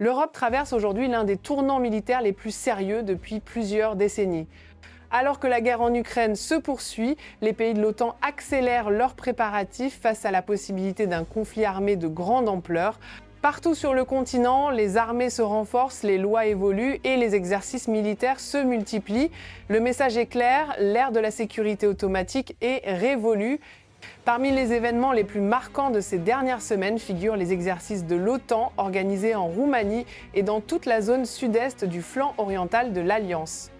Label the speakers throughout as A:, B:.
A: L'Europe traverse aujourd'hui l'un des tournants militaires les plus sérieux depuis plusieurs décennies. Alors que la guerre en Ukraine se poursuit, les pays de l'OTAN accélèrent leurs préparatifs face à la possibilité d'un conflit armé de grande ampleur. Partout sur le continent, les armées se renforcent, les lois évoluent et les exercices militaires se multiplient. Le message est clair, l'ère de la sécurité automatique est révolue. Parmi les événements les plus marquants de ces dernières semaines figurent les exercices de l'OTAN organisés en Roumanie et dans toute la zone sud-est du flanc oriental de l'Alliance.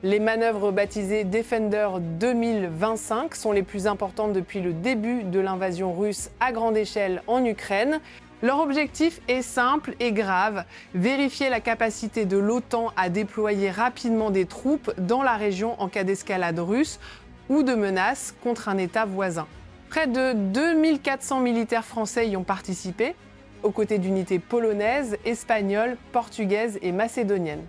A: Les manœuvres baptisées Defender 2025 sont les plus importantes depuis le début de l'invasion russe à grande échelle en Ukraine. Leur objectif est simple et grave, vérifier la capacité de l'OTAN à déployer rapidement des troupes dans la région en cas d'escalade russe ou de menace contre un État voisin. Près de 2400 militaires français y ont participé, aux côtés d'unités polonaises, espagnoles, portugaises et macédoniennes.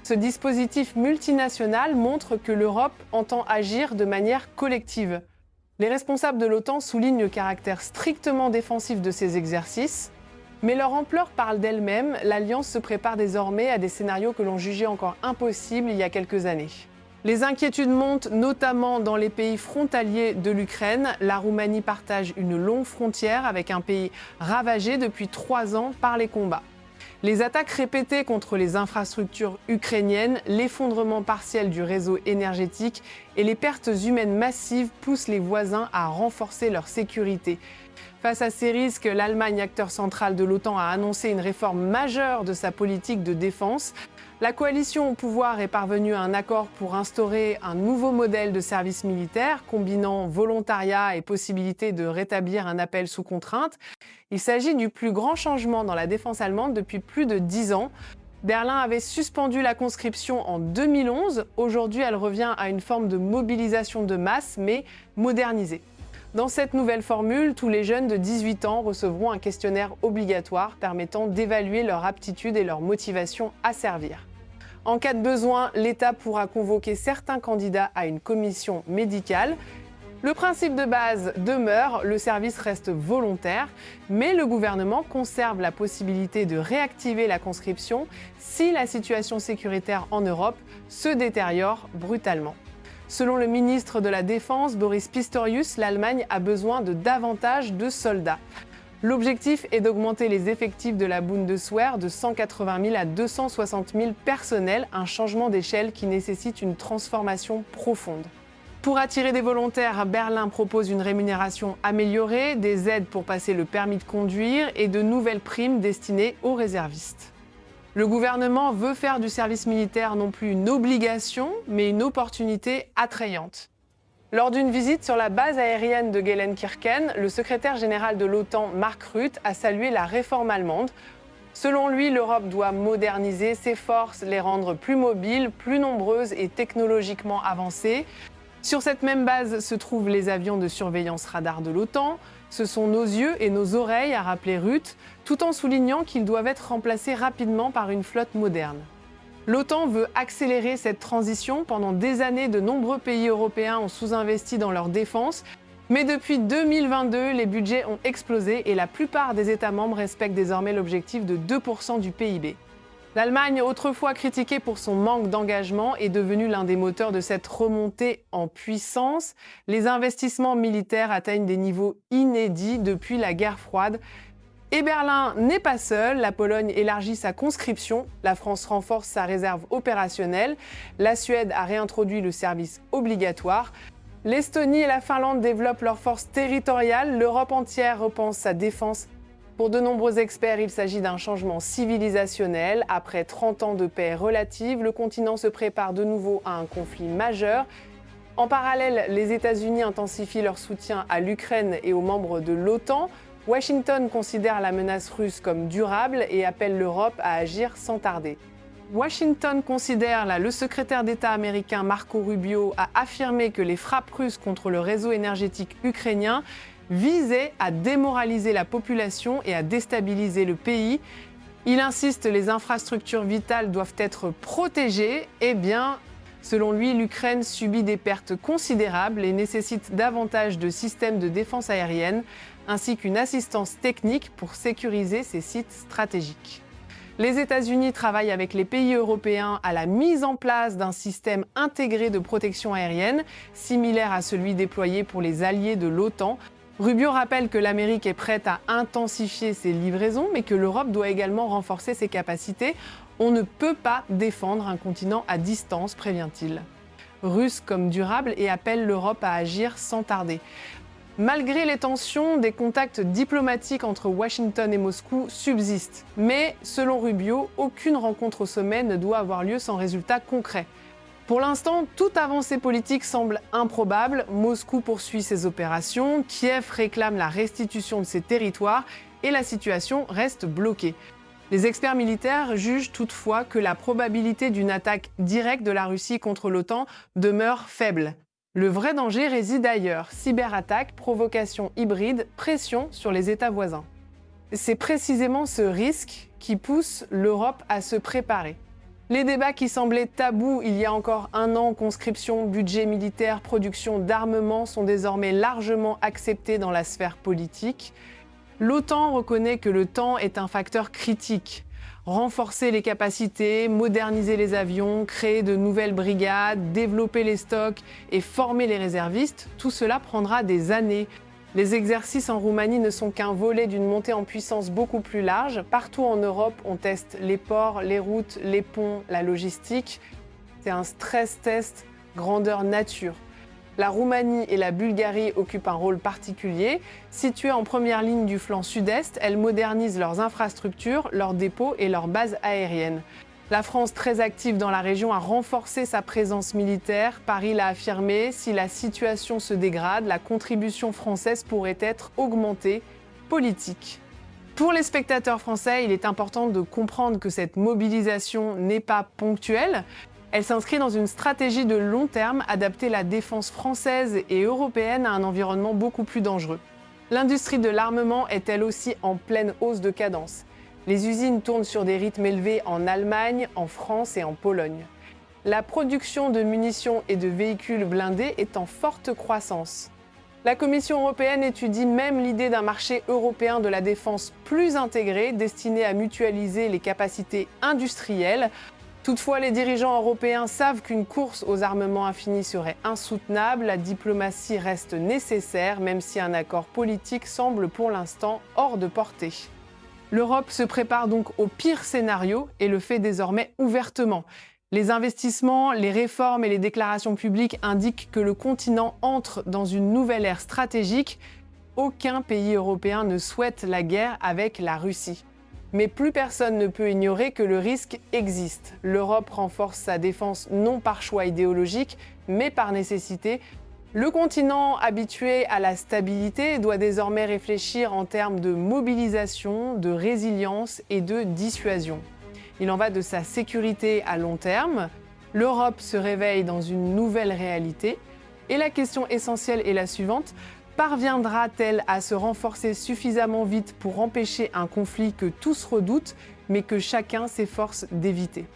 A: Ce dispositif multinational montre que l'Europe entend agir de manière collective. Les responsables de l'OTAN soulignent le caractère strictement défensif de ces exercices, mais leur ampleur parle d'elle-même. L'Alliance se prépare désormais à des scénarios que l'on jugeait encore impossibles il y a quelques années. Les inquiétudes montent notamment dans les pays frontaliers de l'Ukraine. La Roumanie partage une longue frontière avec un pays ravagé depuis 3 ans par les combats. Les attaques répétées contre les infrastructures ukrainiennes, l'effondrement partiel du réseau énergétique et les pertes humaines massives poussent les voisins à renforcer leur sécurité. Face à ces risques, l'Allemagne, acteur central de l'OTAN, a annoncé une réforme majeure de sa politique de défense. La coalition au pouvoir est parvenue à un accord pour instaurer un nouveau modèle de service militaire, combinant volontariat et possibilité de rétablir un appel sous contrainte. Il s'agit du plus grand changement dans la défense allemande depuis plus de 10 ans. Berlin avait suspendu la conscription en 2011. Aujourd'hui, elle revient à une forme de mobilisation de masse, mais modernisée. Dans cette nouvelle formule, tous les jeunes de 18 ans recevront un questionnaire obligatoire permettant d'évaluer leur aptitude et leur motivation à servir. En cas de besoin, l'État pourra convoquer certains candidats à une commission médicale. Le principe de base demeure, le service reste volontaire, mais le gouvernement conserve la possibilité de réactiver la conscription si la situation sécuritaire en Europe se détériore brutalement. Selon le ministre de la Défense, Boris Pistorius, l'Allemagne a besoin de davantage de soldats. L'objectif est d'augmenter les effectifs de la Bundeswehr de 180 000 à 260 000 personnels, un changement d'échelle qui nécessite une transformation profonde. Pour attirer des volontaires, Berlin propose une rémunération améliorée, des aides pour passer le permis de conduire et de nouvelles primes destinées aux réservistes. Le gouvernement veut faire du service militaire non plus une obligation, mais une opportunité attrayante. Lors d'une visite sur la base aérienne de Gelsenkirchen, le secrétaire général de l'OTAN, Mark Rutte, a salué la réforme allemande. Selon lui, l'Europe doit moderniser ses forces, les rendre plus mobiles, plus nombreuses et technologiquement avancées. Sur cette même base se trouvent les avions de surveillance radar de l'OTAN. Ce sont nos yeux et nos oreilles, a rappelé Rutte, tout en soulignant qu'ils doivent être remplacés rapidement par une flotte moderne. L'OTAN veut accélérer cette transition. Pendant des années, de nombreux pays européens ont sous-investi dans leur défense. Mais depuis 2022, les budgets ont explosé et la plupart des États membres respectent désormais l'objectif de 2% du PIB. L'Allemagne, autrefois critiquée pour son manque d'engagement, est devenue l'un des moteurs de cette remontée en puissance. Les investissements militaires atteignent des niveaux inédits depuis la guerre froide. Et Berlin n'est pas seul, la Pologne élargit sa conscription, la France renforce sa réserve opérationnelle, la Suède a réintroduit le service obligatoire, l'Estonie et la Finlande développent leurs forces territoriales, l'Europe entière repense sa défense. Pour de nombreux experts, il s'agit d'un changement civilisationnel. Après 30 ans de paix relative, le continent se prépare de nouveau à un conflit majeur. En parallèle, les États-Unis intensifient leur soutien à l'Ukraine et aux membres de l'OTAN. Washington considère la menace russe comme durable et appelle l'Europe à agir sans tarder. Washington considère, le secrétaire d'État américain Marco Rubio a affirmé que les frappes russes contre le réseau énergétique ukrainien visaient à démoraliser la population et à déstabiliser le pays. Il insiste, les infrastructures vitales doivent être protégées. Eh bien, selon lui, l'Ukraine subit des pertes considérables et nécessite davantage de systèmes de défense aérienne, ainsi qu'une assistance technique pour sécuriser ses sites stratégiques. Les États-Unis travaillent avec les pays européens à la mise en place d'un système intégré de protection aérienne, similaire à celui déployé pour les alliés de l'OTAN. Rubio rappelle que l'Amérique est prête à intensifier ses livraisons, mais que l'Europe doit également renforcer ses capacités. On ne peut pas défendre un continent à distance, prévient-il. Russe comme durable et appelle l'Europe à agir sans tarder. Malgré les tensions, des contacts diplomatiques entre Washington et Moscou subsistent. Mais, selon Rubio, aucune rencontre au sommet ne doit avoir lieu sans résultat concret. Pour l'instant, toute avancée politique semble improbable. Moscou poursuit ses opérations, Kiev réclame la restitution de ses territoires et la situation reste bloquée. Les experts militaires jugent toutefois que la probabilité d'une attaque directe de la Russie contre l'OTAN demeure faible. Le vrai danger réside ailleurs, cyberattaques, provocations hybrides, pression sur les États voisins. C'est précisément ce risque qui pousse l'Europe à se préparer. Les débats qui semblaient tabous il y a encore un an, conscription, budget militaire, production d'armement, sont désormais largement acceptés dans la sphère politique. L'OTAN reconnaît que le temps est un facteur critique. Renforcer les capacités, moderniser les avions, créer de nouvelles brigades, développer les stocks et former les réservistes, tout cela prendra des années. Les exercices en Roumanie ne sont qu'un volet d'une montée en puissance beaucoup plus large. Partout en Europe, on teste les ports, les routes, les ponts, la logistique. C'est un stress test grandeur nature. La Roumanie et la Bulgarie occupent un rôle particulier. Situées en première ligne du flanc sud-est, elles modernisent leurs infrastructures, leurs dépôts et leurs bases aériennes. La France, très active dans la région, a renforcé sa présence militaire. Paris l'a affirmé, si la situation se dégrade, la contribution française pourrait être augmentée. Politique. Pour les spectateurs français, il est important de comprendre que cette mobilisation n'est pas ponctuelle. Elle s'inscrit dans une stratégie de long terme, adapter la défense française et européenne à un environnement beaucoup plus dangereux. L'industrie de l'armement est elle aussi en pleine hausse de cadence. Les usines tournent sur des rythmes élevés en Allemagne, en France et en Pologne. La production de munitions et de véhicules blindés est en forte croissance. La Commission européenne étudie même l'idée d'un marché européen de la défense plus intégré, destiné à mutualiser les capacités industrielles. Toutefois, les dirigeants européens savent qu'une course aux armements infinis serait insoutenable. La diplomatie reste nécessaire, même si un accord politique semble pour l'instant hors de portée. L'Europe se prépare donc au pire scénario et le fait désormais ouvertement. Les investissements, les réformes et les déclarations publiques indiquent que le continent entre dans une nouvelle ère stratégique. Aucun pays européen ne souhaite la guerre avec la Russie. Mais plus personne ne peut ignorer que le risque existe. L'Europe renforce sa défense non par choix idéologique, mais par nécessité. Le continent habitué à la stabilité doit désormais réfléchir en termes de mobilisation, de résilience et de dissuasion. Il en va de sa sécurité à long terme. L'Europe se réveille dans une nouvelle réalité. Et la question essentielle est la suivante. Parviendra-t-elle à se renforcer suffisamment vite pour empêcher un conflit que tous redoutent, mais que chacun s'efforce d'éviter ?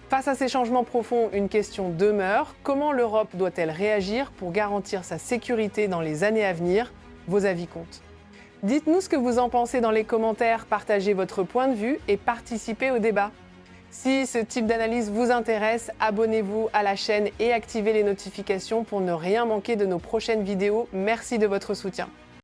A: Face à ces changements profonds, une question demeure. Comment l'Europe doit-elle réagir pour garantir sa sécurité dans les années à venir ? Vos avis comptent. Dites-nous ce que vous en pensez dans les commentaires, partagez votre point de vue et participez au débat. Si ce type d'analyse vous intéresse, abonnez-vous à la chaîne et activez les notifications pour ne rien manquer de nos prochaines vidéos. Merci de votre soutien.